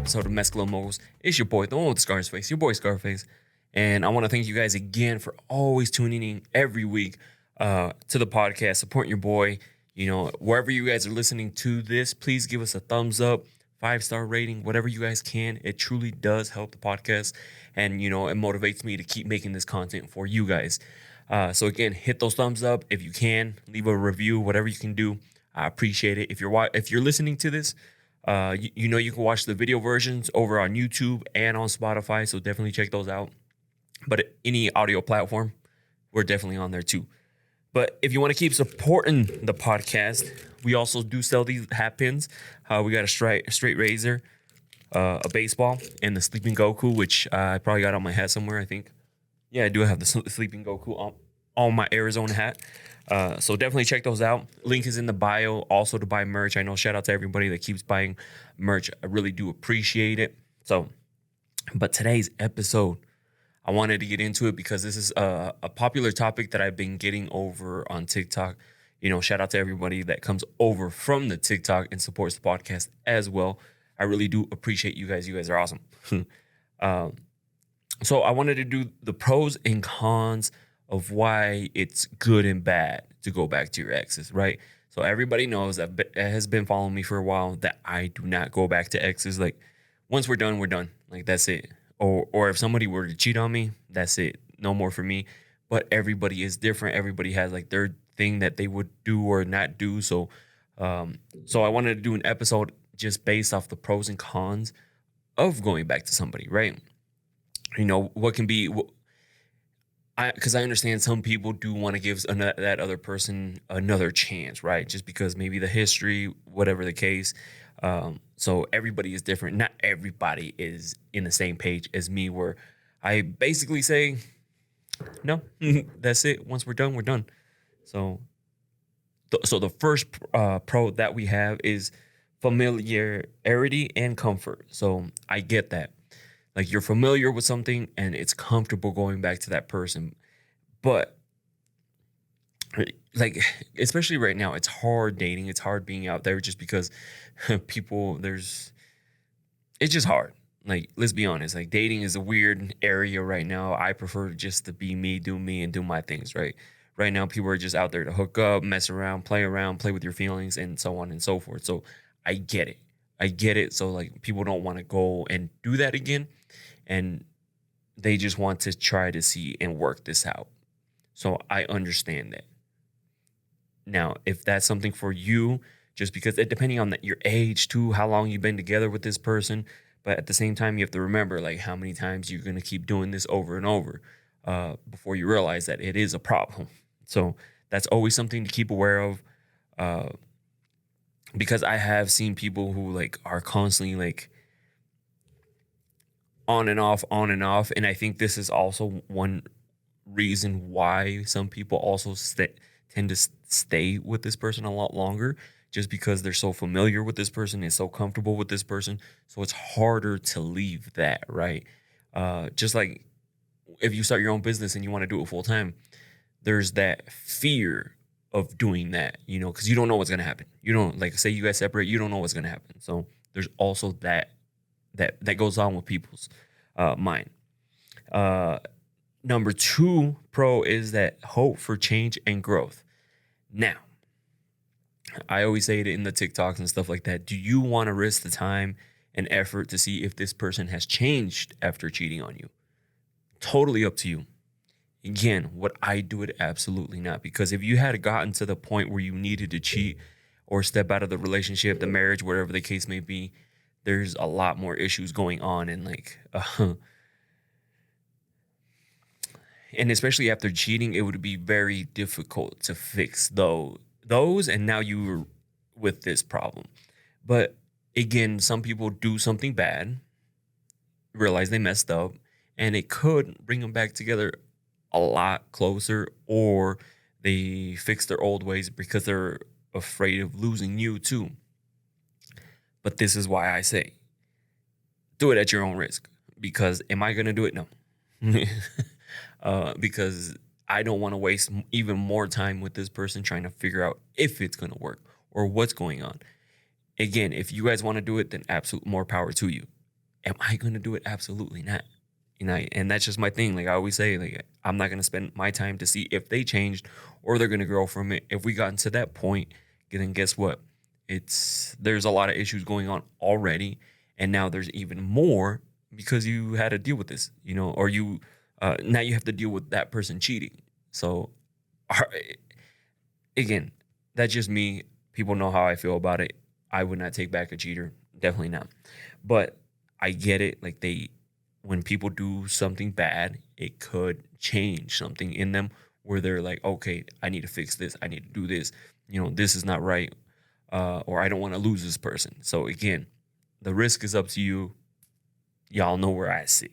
episode of Mescalo Moguls. It's your boy, the one with the Scarface, your boy Scarface. And I want to thank you guys again for always tuning in every week to the podcast, supporting your boy. You know, wherever you guys are listening to this, please give us a thumbs up, 5-star rating, whatever you guys can. It truly does help the podcast. And, you know, it motivates me to keep making this content for you guys. So again, hit those thumbs up if you can. Leave a review, whatever you can do. I appreciate it. If you're listening to this, you know you can watch the video versions over on YouTube and on Spotify, so definitely check those out. But any audio platform, we're definitely on there too. But if you want to keep supporting the podcast, we also do sell these hat pins. We got a straight razor, a baseball, and the Sleeping Goku, which I probably got on my hat somewhere, I think. Yeah, I do have the Sleeping Goku on my Arizona hat. So definitely check those out. Link is in the bio. Also to buy merch. I know, shout out to everybody that keeps buying merch. I really do appreciate it. So, but today's episode, I wanted to get into it because this is a popular topic that I've been getting over on TikTok. You know, shout out to everybody that comes over from the TikTok and supports the podcast as well. I really do appreciate you guys. You guys are awesome. So I wanted to do the pros and cons of why it's good and bad to go back to your exes, right? So everybody knows that has been following me for a while that I do not go back to exes. Like, once we're done, we're done. Like, that's it. Or if somebody were to cheat on me, that's it. No more for me. But everybody is different. Everybody has like their thing that they would do or not do. So I wanted to do an episode just based off the pros and cons of going back to somebody, right? You know, what can be... Because I understand some people do want to give that other person another chance, right? Just because maybe the history, whatever the case. So everybody is different. Not everybody is in the same page as me, where I basically say, no, that's it. Once we're done, we're done. So the first pro that we have is familiarity and comfort. So I get that. Like, you're familiar with something and it's comfortable going back to that person. But, like, especially right now, it's hard dating. It's hard being out there just because it's just hard. Like, let's be honest. Like, dating is a weird area right now. I prefer just to be me, and do my things, right? Right now, people are just out there to hook up, mess around, play with your feelings, and so on and so forth. So I get it. So, like, people don't want to go and do that again. And they just want to try to see and work this out. So I understand that. Now, if that's something for you, just because depending on your age too, how long you've been together with this person, but at the same time, you have to remember like how many times you're going to keep doing this over and over before you realize that it is a problem. So that's always something to keep aware of, because I have seen people who like are constantly like on and off. And I think this is also one reason why some people also tend to stay with this person a lot longer, just because they're so familiar with this person and so comfortable with this person. So it's harder to leave that, right? Just like if you start your own business and you want to do it full time, there's that fear of doing that, you know, because you don't know what's going to happen. You don't, like, say you guys separate, you don't know what's going to happen. So there's also that goes on with people's mind. Number 2 pro is that hope for change and growth. Now, I always say it in the TikToks and stuff like that. Do you want to risk the time and effort to see if this person has changed after cheating on you? Totally up to you. Again, would I do it? Absolutely not. Because if you had gotten to the point where you needed to cheat or step out of the relationship, the marriage, whatever the case may be, there's a lot more issues going on, and like, and especially after cheating, it would be very difficult to fix those, and now you're with this problem. But again, some people do something bad, realize they messed up, and it could bring them back together a lot closer, or they fix their old ways because they're afraid of losing you too. But this is why I say, do it at your own risk. Because am I going to do it? No. Because I don't want to waste even more time with this person trying to figure out if it's going to work or what's going on. Again, if you guys want to do it, then absolute more power to you. Am I going to do it? Absolutely not. And that's just my thing. Like I always say, like I'm not going to spend my time to see if they changed or they're going to grow from it. If we gotten to that point, then guess what? There's a lot of issues going on already, and now there's even more because you had to deal with this, or you now you have to deal with that person cheating. So, again, that's just me. People know how I feel about it. I would not take back a cheater, definitely not. But I get it. Like when people do something bad, it could change something in them where they're like, okay, I need to fix this. I need to do this. This is not right. Or I don't want to lose this person. So again, the risk is up to you. Y'all know where I sit.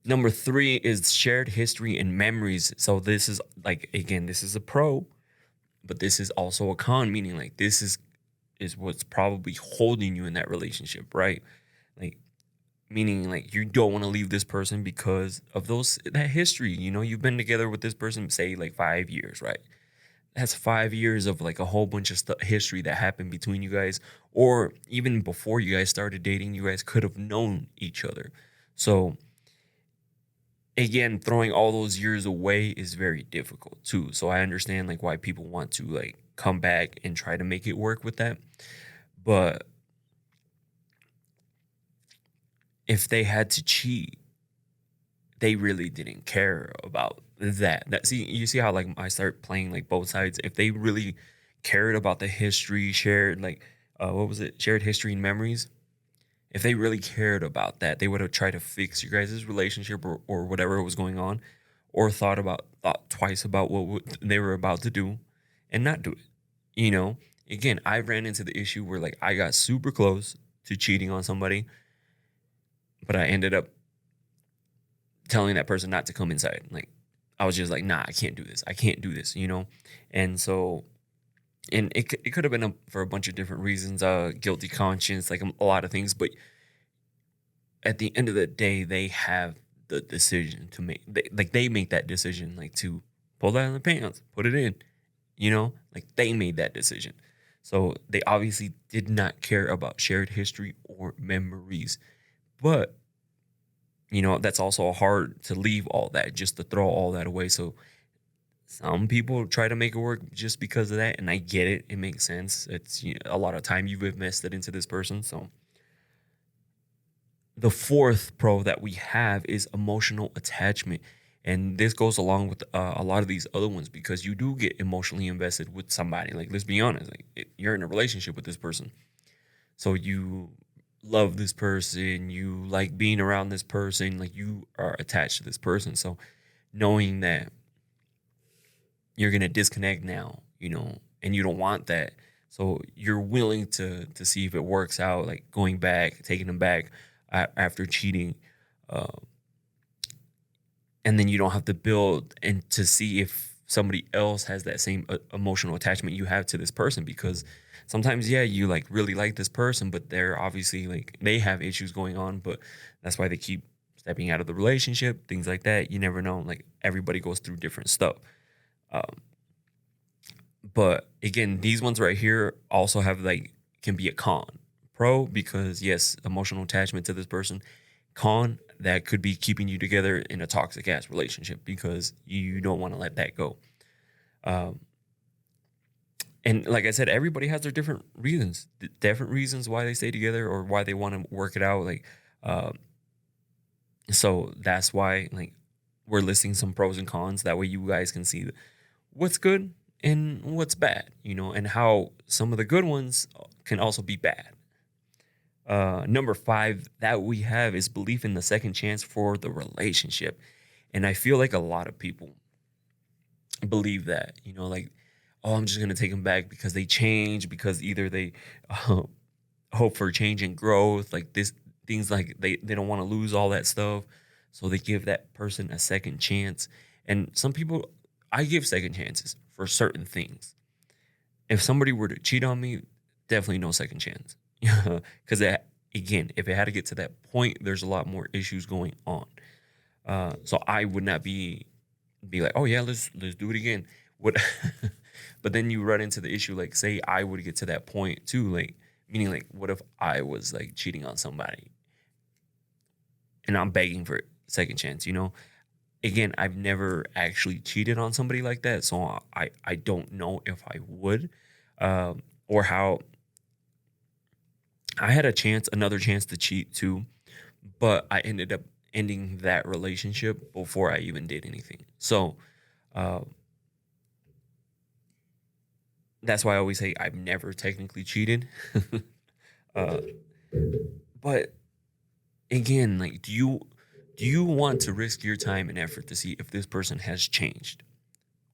Number 3 is shared history and memories. So this is this is a pro, but this is also a con, meaning like this is what's probably holding you in that relationship, right? Like meaning like you don't want to leave this person because of that history. You've been together with this person, say like 5 years, right? That's 5 years of like a whole bunch of history that happened between you guys, or even before you guys started dating, you guys could have known each other. So again, throwing all those years away is very difficult too. So I understand like why people want to like come back and try to make it work with that. But if they had to cheat, they really didn't care about that. You see how like I start playing like both sides. If they really cared about the history, shared like shared history and memories. If they really cared about that, they would have tried to fix your guys' relationship or whatever was going on, or thought twice about what they were about to do, and not do it. Again, I ran into the issue where like I got super close to cheating on somebody, but I ended up telling that person not to come inside. Like I was just like, nah, I can't do this. I can't do this, And so, and it could have been for a bunch of different reasons, guilty conscience, like a lot of things. But at the end of the day, they have the decision to make. They make that decision, like to pull that in the pants, put it in, like they made that decision. So they obviously did not care about shared history or memories. But that's also hard to leave all that, just to throw all that away. So some people try to make it work just because of that, and I get it. It makes sense. It's a lot of time you've invested into this person. So the 4th pro that we have is emotional attachment, and this goes along with a lot of these other ones because you do get emotionally invested with somebody. Like let's be honest, like you're in a relationship with this person, so you love this person, you like being around this person, like you are attached to this person. So knowing that you're gonna disconnect now, and you don't want that, so you're willing to see if it works out, like going back, taking them back after cheating, and then you don't have to build and to see if somebody else has that same emotional attachment you have to this person, because sometimes, yeah, you like really like this person, but they're obviously like they have issues going on, but that's why they keep stepping out of the relationship, things like that. You never know. Like everybody goes through different stuff. But again, these ones right here also have can be a con. Pro, because yes, emotional attachment to this person. Con, that could be keeping you together in a toxic ass relationship because you don't want to let that go. And like I said, everybody has their different reasons why they stay together or why they want to work it out. So that's why we're listing some pros and cons. That way you guys can see what's good and what's bad, and how some of the good ones can also be bad. Number 5 that we have is belief in the second chance for the relationship. And I feel like a lot of people believe that, oh, I'm just going to take them back because they change, because either they hope for change and growth, like this, things like they don't want to lose all that stuff. So they give that person a second chance. And some people, I give second chances for certain things. If somebody were to cheat on me, definitely no second chance. Because again, if it had to get to that point, there's a lot more issues going on. So I would not be like, oh yeah, let's do it again. What? But then you run into the issue, like say I would get to that point too, like Meaning, like, what if I was like cheating on somebody and I'm begging for a second chance, you know? Again, I've never actually cheated on somebody like that, so I don't know if I would, or how. I had another chance to cheat too, but I ended up ending that relationship before I even did anything. So uh, that's why I always say I've never technically cheated. uh, but again, like, do you want to risk your time and effort to see if this person has changed,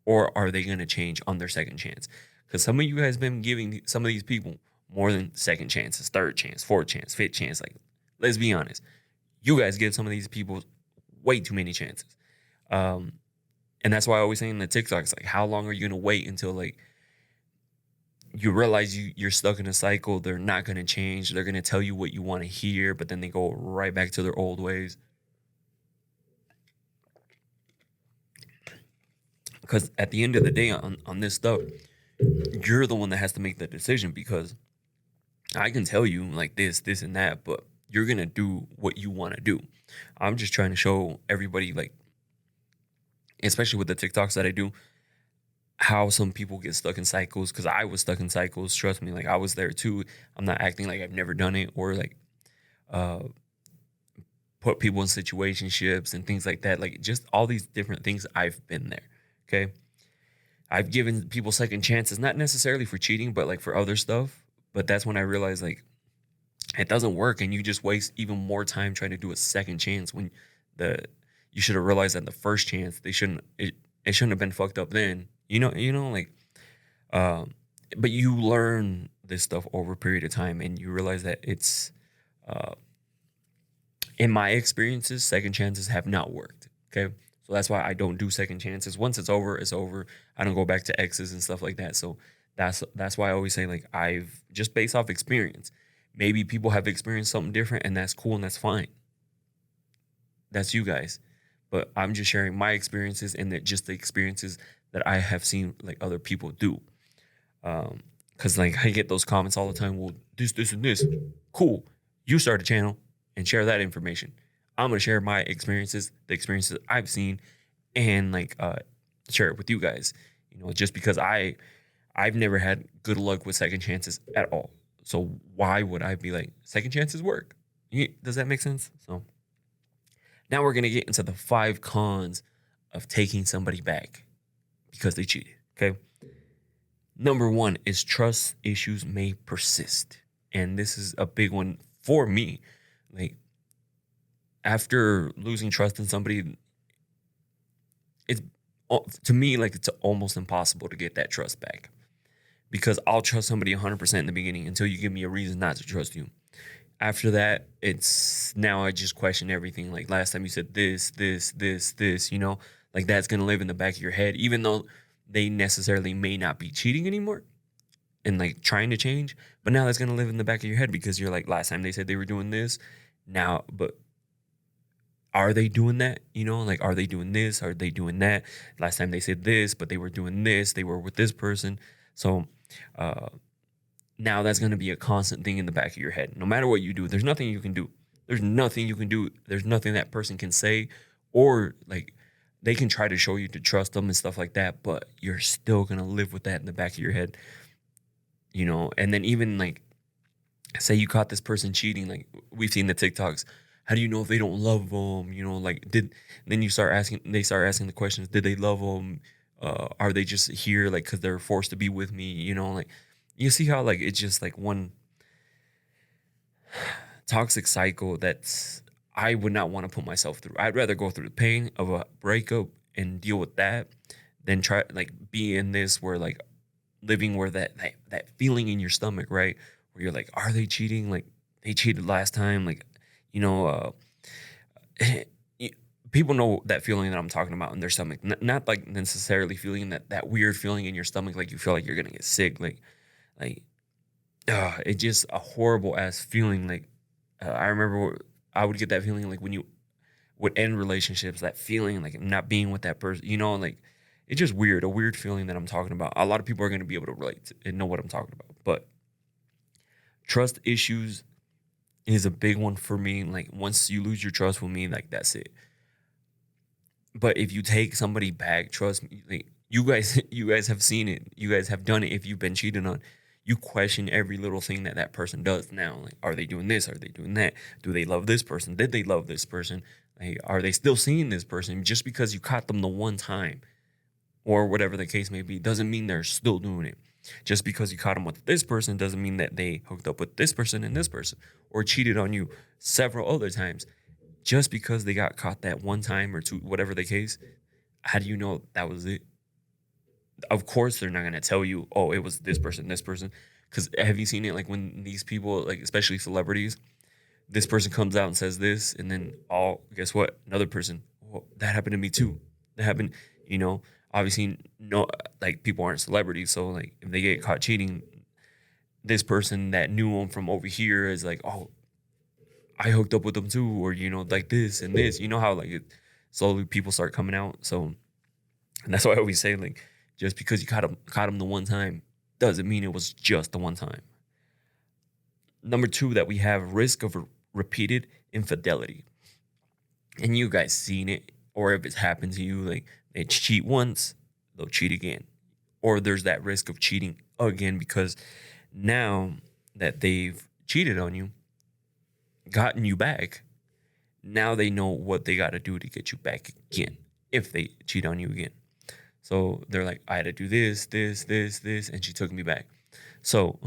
or are they going to change on their second chance? Because some of you guys been giving some of these people more than second chances, third chance, fourth chance, fifth chance. Like, let's be honest, you guys give some of these people way too many chances. Um, and that's why I always say in the TikToks, like, how long are you going to wait until like you realize you're stuck in a cycle? They're not going to change. They're going to tell you what you want to hear, but then they go right back to their old ways. Because at the end of the day, on this stuff, you're the one that has to make the decision. Because I can tell you like this, and that, but you're gonna do what you want to do. I'm just trying to show everybody, like, especially with the TikToks that I do, how some people get stuck in cycles. Because I was stuck in cycles. Trust me, like, I was there too. I'm not acting like I've never done it, or like uh, put people in situationships and things like that. Like, just all these different things. I've been there. Okay. I've given people second chances, not necessarily for cheating, but like for other stuff. But that's when I realized, like, it doesn't work, and you just waste even more time trying to do a second chance when the you should have realized that the first chance it shouldn't have been fucked up then. Like, um, but you learn this stuff over a period of time, and you realize that it's uh, in my experiences, second chances have not worked. Okay. So that's why I don't do second chances. Once it's over, it's over. I don't go back to exes and stuff like that. So that's why I always say, like, I've just based off experience. Maybe people have experienced something different, and that's cool and that's fine. That's you guys. But I'm just sharing my experiences, and that just the experiences that I have seen like other people do. Because like I get those comments all the time. Well, this, and this. Cool. You start a channel and share that information. I'm gonna share my experiences, the experiences I've seen, and like share it with you guys. Just because I've never had good luck with second chances at all. So why would I be like, second chances work? Does that make sense? So now we're gonna get into the 5 cons of taking somebody back because they cheated. Okay. Number 1 is trust issues may persist. And this is a big one for me. Like, after losing trust in somebody, it's to me like it's almost impossible to get that trust back, because I'll trust somebody 100% in the beginning until you give me a reason not to trust you. After that, it's now I just question everything. Like, last time you said this, like, that's going to live in the back of your head, even though they necessarily may not be cheating anymore and like trying to change. But now that's going to live in the back of your head, because you're like, last time they said they were doing this now, but are they doing that? Like, are they doing this? Are they doing that? Last time they said this, but they were doing this. They were with this person. So now that's going to be a constant thing in the back of your head. No matter what you do, there's nothing you can do. There's nothing you can do. There's nothing that person can say, or like they can try to show you to trust them and stuff like that, but you're still going to live with that in the back of your head. And then even like, say you caught this person cheating, like we've seen the TikToks. How do you know if they don't love them? Like, then they start asking the questions. Did they love them? Are they just here like because they're forced to be with me? Like, you see how like it's just like one toxic cycle that's I would not want to put myself through. I'd rather go through the pain of a breakup and deal with that than try like be in this where like living where that feeling in your stomach, right? Where you're like, are they cheating? Like, they cheated last time. Like, people know that feeling that I'm talking about in their stomach. Not like necessarily feeling that weird feeling in your stomach, like you feel like you're gonna get sick. Like, it's just a horrible ass feeling. Like, I remember I would get that feeling like when you would end relationships, that feeling like not being with that person. Like, it's just weird, a weird feeling that I'm talking about. A lot of people are gonna be able to relate to and know what I'm talking about, but trust issues is a big one for me. Like once you lose your trust with me, like that's it. But if you take somebody back, trust me, like, you guys have seen it. You guys have done it. If you've been cheated on, you question every little thing that that person does now. Like, are they doing this? Are they doing that? Do they love this person? Did they love this person? Like, are they still seeing this person? Just because you caught them the one time or whatever the case may be, doesn't mean they're still doing it. Just because you caught them with this person doesn't mean that they hooked up with this person and this person or cheated on you several other times. Just because they got caught that one time or two, whatever the case, how do you know that was it? Of course, they're not going to tell you, oh, it was this person, this person. Because have you seen it? Like when these people, like especially celebrities, this person comes out and says this, and then guess what? Another person, oh, that happened to me too. That happened, you know. Obviously, no, like people aren't celebrities, so like if they get caught cheating, this person that knew them from over here is like, oh, I hooked up with them too, or like this and this. You know how like slowly people start coming out. So and that's why I always say, like, just because you caught them the one time doesn't mean it was just the one time. Number 2, that we have risk of repeated infidelity. And you guys seen it, or if it's happened to you, like they cheat once, they'll cheat again. Or there's that risk of cheating again because now that they've cheated on you, gotten you back, now they know what they got to do to get you back again if they cheat on you again. So they're like, I had to do this, and she took me back. So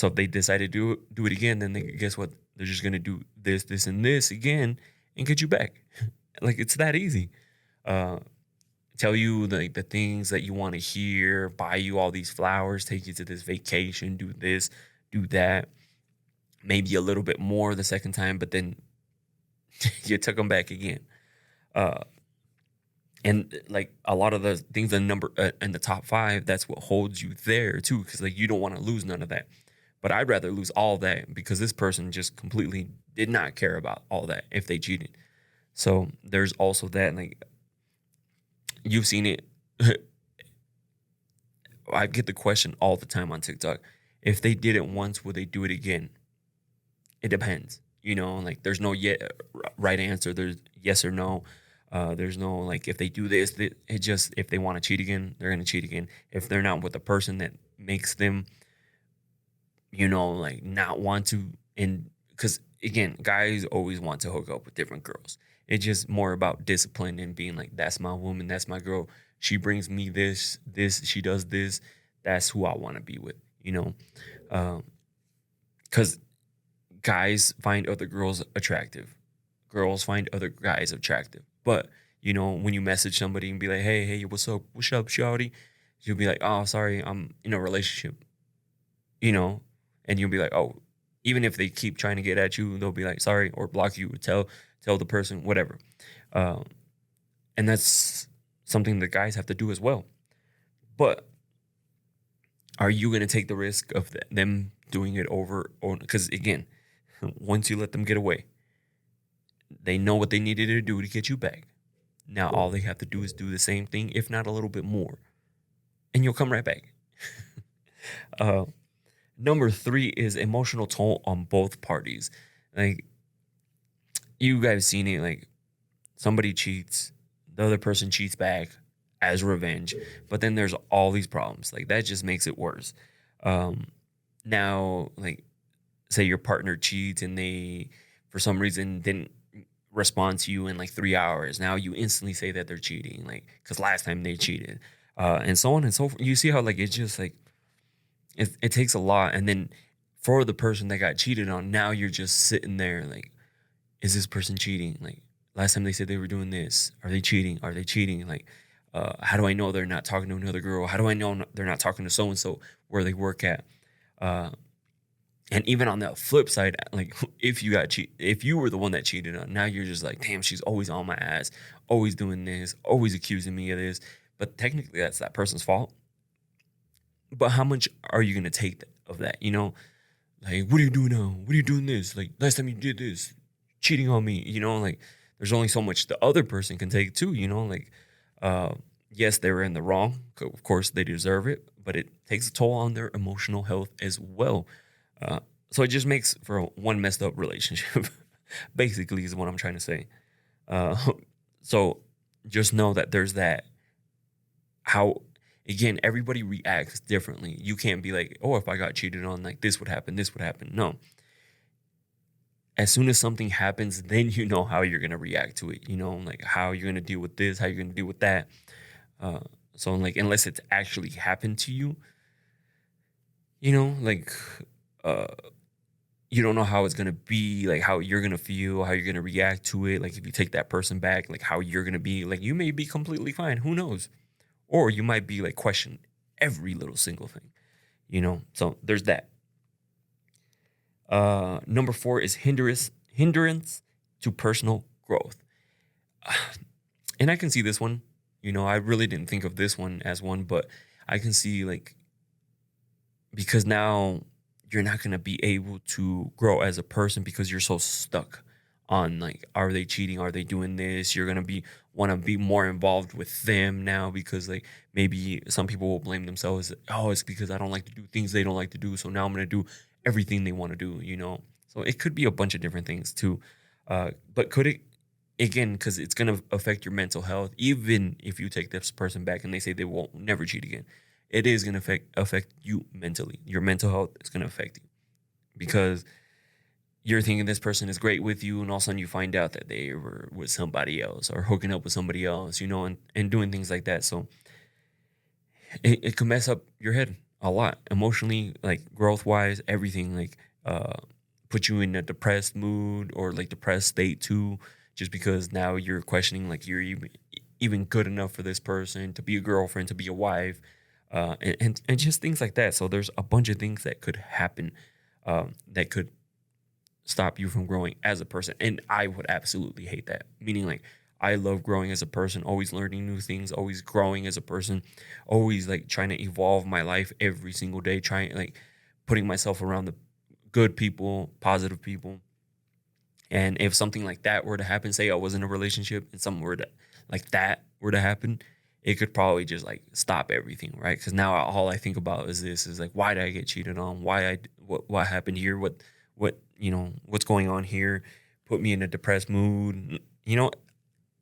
if they decide to do it again, then guess what? They're just gonna do this, and this again and get you back. Like it's that easy. Tell you the things that you want to hear, buy you all these flowers, take you to this vacation, do this, do that. Maybe a little bit more the second time, but then you took them back again. And like a lot of the things in the top 5, that's what holds you there too, because like you don't want to lose none of that. But I'd rather lose all that because this person just completely did not care about all that if they cheated. So there's also that. Like you've seen it. I get the question all the time on TikTok. If they did it once, would they do it again? It depends. Like there's no right answer. There's yes or no. There's no like if they do this, it just if they want to cheat again, they're gonna cheat again. If they're not with a person that makes them, like not want to, and because again, guys always want to hook up with different girls. It's just more about discipline and being like, that's my woman, that's my girl. She brings me this, she does this. That's who I want to be with, because guys find other girls attractive. Girls find other guys attractive. But, when you message somebody and be like, hey, what's up, shawty? You'll be like, oh, sorry, I'm in a relationship, and you'll be like, oh, even if they keep trying to get at you, they'll be like, sorry, or block you, or tell the person, whatever. And that's something that guys have to do as well. But are you going to take the risk of them doing it over? Because again, once you let them get away, they know what they needed to do to get you back. Now all they have to do is do the same thing, if not a little bit more, and you'll come right back. Number 3 is emotional toll on both parties. Like you guys seen it. Like somebody cheats, the other person cheats back as revenge, but then there's all these problems. Like that just makes it worse. Now, like say your partner cheats and they, for some reason, didn't respond to you in like 3 hours. Now you instantly say that they're cheating, like because last time they cheated, and so on and so forth. You see how like it's just like it takes a lot, and then for the person that got cheated on, now you're just sitting there like, is this person cheating? Like last time they said they were doing this. Are they cheating? Are they cheating? Like, how do I know they're not talking to another girl? How do I know they're not talking to so and so where they work at? And even on the flip side, like if you were the one that cheated on, now you're just like, damn, she's always on my ass, always doing this, always accusing me of this. But technically, that's that person's fault. But how much are you gonna take of that? Like, what are you doing now? What are you doing this? Like last time you did this, cheating on me. Like there's only so much the other person can take too. Like yes, they were in the wrong. Of course, they deserve it, but it takes a toll on their emotional health as well. Uh, so it just makes for one messed up relationship, basically, is what I'm trying to say. Uh, so just know that there's that. How, again, everybody reacts differently. You can't be like, oh, if I got cheated on, like this would happen, this would happen. No. As soon as something happens, then you know how you're gonna react to it. You know, like how you're gonna deal with this, how you're gonna deal with that. Uh, so like, unless it's actually happened to you, like, uh, you don't know how it's gonna be, like how you're gonna feel, how you're gonna react to it. Like if you take that person back, like how you're gonna be. Like you may be completely fine. Who knows? Or you might be like question every little single thing. So there's that. Number 4 is hindrance to personal growth. And I can see this one. I really didn't think of this one as one, but I can see, like, because now you're not going to be able to grow as a person because you're so stuck on, like, are they cheating? Are they doing this? You're going to want to be more involved with them now because, like, maybe some people will blame themselves. Oh, it's because I don't like to do things they don't like to do. So now I'm going to do everything they want to do. So it could be a bunch of different things too. But could it, again, because it's going to affect your mental health, even if you take this person back and they say they won't never cheat again, it is going to affect you mentally. Your mental health is going to affect you because you're thinking this person is great with you, and all of a sudden you find out that they were with somebody else or hooking up with somebody else, and doing things like that. So it could mess up your head a lot emotionally, like growth wise, everything, like put you in a depressed mood or like depressed state too, just because now you're questioning like you're even good enough for this person to be a girlfriend, to be a wife, and just things like that. So there's a bunch of things that could happen that could stop you from growing as a person. And I would absolutely hate that. Meaning, like, I love growing as a person, always learning new things, always growing as a person, always like trying to evolve my life every single day, trying like putting myself around the good people, positive people. And if something like that were to happen, say I was in a relationship and something were to like that were to happen, it could probably just like stop everything, right? Because now all I think about is like, why did I get cheated on? What happened here? What's going on here? Put me in a depressed mood.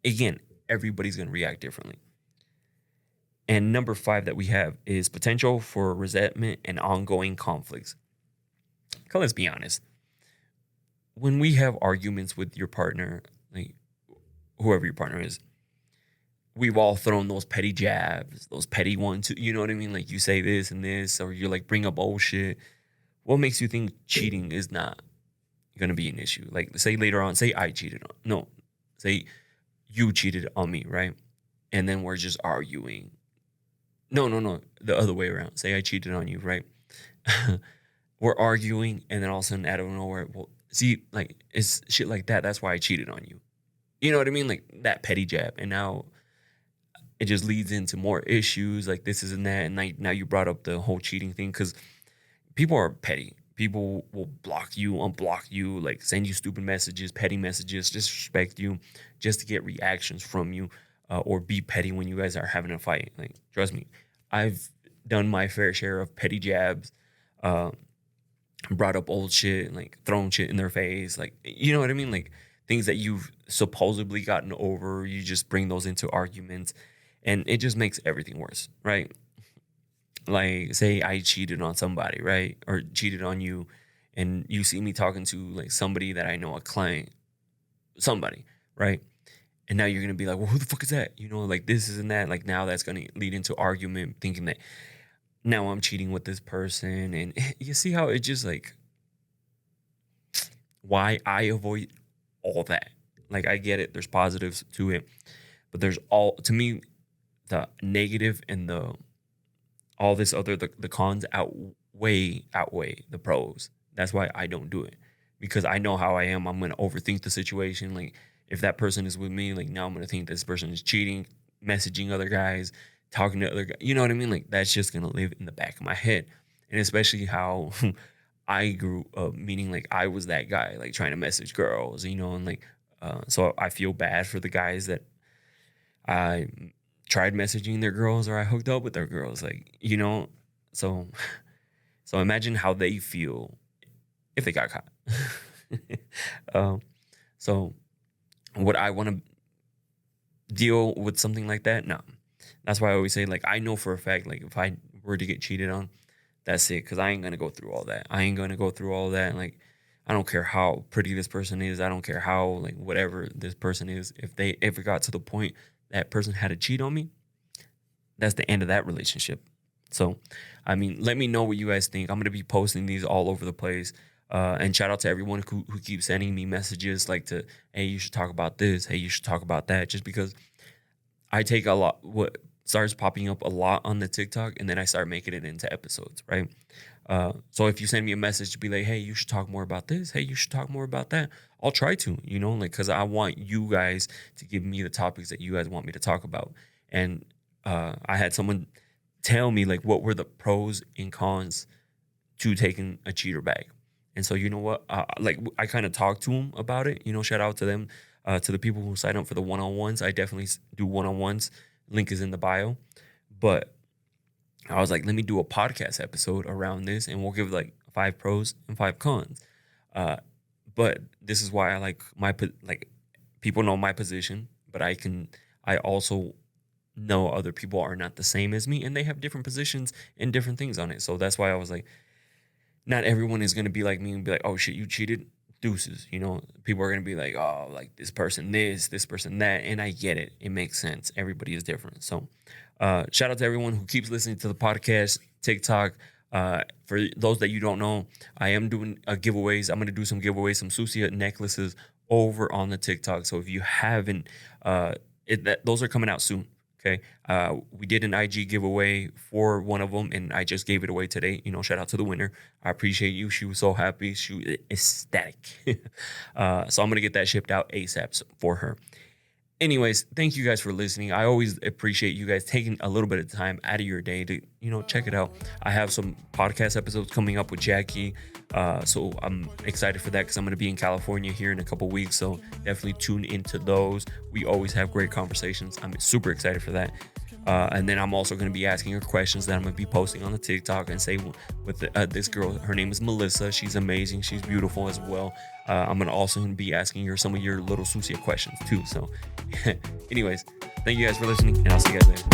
Again, everybody's gonna react differently. And number 5 that we have is potential for resentment and ongoing conflicts. Cause let's be honest, when we have arguments with your partner, like whoever your partner is, we've all thrown those petty jabs, those petty ones. You know what I mean? Like you say this and this, or you like bring up old shit. What makes you think cheating is not going to be an issue? Like say later on, say I cheated on, no, say you cheated on me, right? And then we're just arguing. No, the other way around. Say I cheated on you, right? We're arguing, and then all of a sudden, out of nowhere, well, see, like it's shit like that. That's why I cheated on you. You know what I mean? Like that petty jab, and now it just leads into more issues, like this and that. And now you brought up the whole cheating thing because people are petty. People will block you, unblock you, like send you stupid messages, petty messages, disrespect you, just to get reactions from you, or be petty when you guys are having a fight. Like, trust me, I've done my fair share of petty jabs, uh, brought up old shit, like thrown shit in their face, like you know what I mean, like things that you've supposedly gotten over. You just bring those into arguments, and it just makes everything worse, right? Like say I cheated on somebody, right? Or cheated on you, and you see me talking to like somebody that I know, a client, somebody, right? And now you're gonna be like, well, who the fuck is that? Like this isn't that. Like now that's gonna lead into argument, thinking that now I'm cheating with this person. And you see how it just like why I avoid all that. Like I get it, there's positives to it, but there's all to me, the negative and the all this other the cons outweigh the pros. That's why I don't do it, because I know how I am. I'm gonna overthink the situation. Like if that person is with me, like now I'm gonna think this person is cheating, messaging other guys, talking to other guys. You know what I mean? Like that's just gonna live in the back of my head. And especially how I grew up, meaning like I was that guy, like trying to message girls, and like so I feel bad for the guys that I tried messaging their girls or I hooked up with their girls, like, so so imagine how they feel if they got caught. So would I want to deal with something like that? No. That's why I always say, like, I know for a fact, like, if I were to get cheated on, that's it. Because I ain't going to go through all that. I ain't going to go through all that. Like, I don't care how pretty this person is. I don't care how, like, whatever this person is. If they ever got to the point that person had to cheat on me, that's the end of that relationship. So, I mean, let me know what you guys think. I'm going to be posting these all over the place. And shout out to everyone who keeps sending me messages like hey, you should talk about this. Hey, you should talk about that. Just because I take a lot, what starts popping up a lot on the TikTok, and then I start making it into episodes, right? So if you send me a message to be like, hey, you should talk more about this. Hey, you should talk more about that. I'll try to, like, because I want you guys to give me the topics that you guys want me to talk about. And I had someone tell me, like, what were the pros and cons to taking a cheater back. And so, you know what? I kind of talked to them about it. Shout out to them, to the people who sign up for the one-on-ones. I definitely do one-on-ones. Link is in the bio. But I was like, let me do a podcast episode around this, and we'll give like 5 pros and 5 cons. But this is why I like people know my position, but I also know other people are not the same as me, and they have different positions and different things on it. So that's why I was like, not everyone is going to be like me and be like, oh shit, you cheated, deuces. People are going to be like, oh, like this person this person that. And I get it. It makes sense. Everybody is different. So shout out to everyone who keeps listening to the podcast, TikTok. For those that you don't know, I am doing giveaways. I'm going to do some giveaways, some Susia necklaces over on the TikTok. So if you haven't, those are coming out soon. Okay. We did an IG giveaway for one of them, and I just gave it away today. Shout out to the winner. I appreciate you. She was so happy. She was ecstatic. So I'm going to get that shipped out ASAP for her. Anyways, thank you guys for listening. I always appreciate you guys taking a little bit of time out of your day to, check it out. I have some podcast episodes coming up with Jackie. So I'm excited for that because I'm going to be in California here in a couple weeks. So definitely tune into those. We always have great conversations. I'm super excited for that. And then I'm also going to be asking her questions that I'm going to be posting on the TikTok, and say with this girl, her name is Melissa. She's amazing. She's beautiful as well. I'm going to also be asking her some of your little Susia questions too. So anyways, thank you guys for listening, and I'll see you guys later.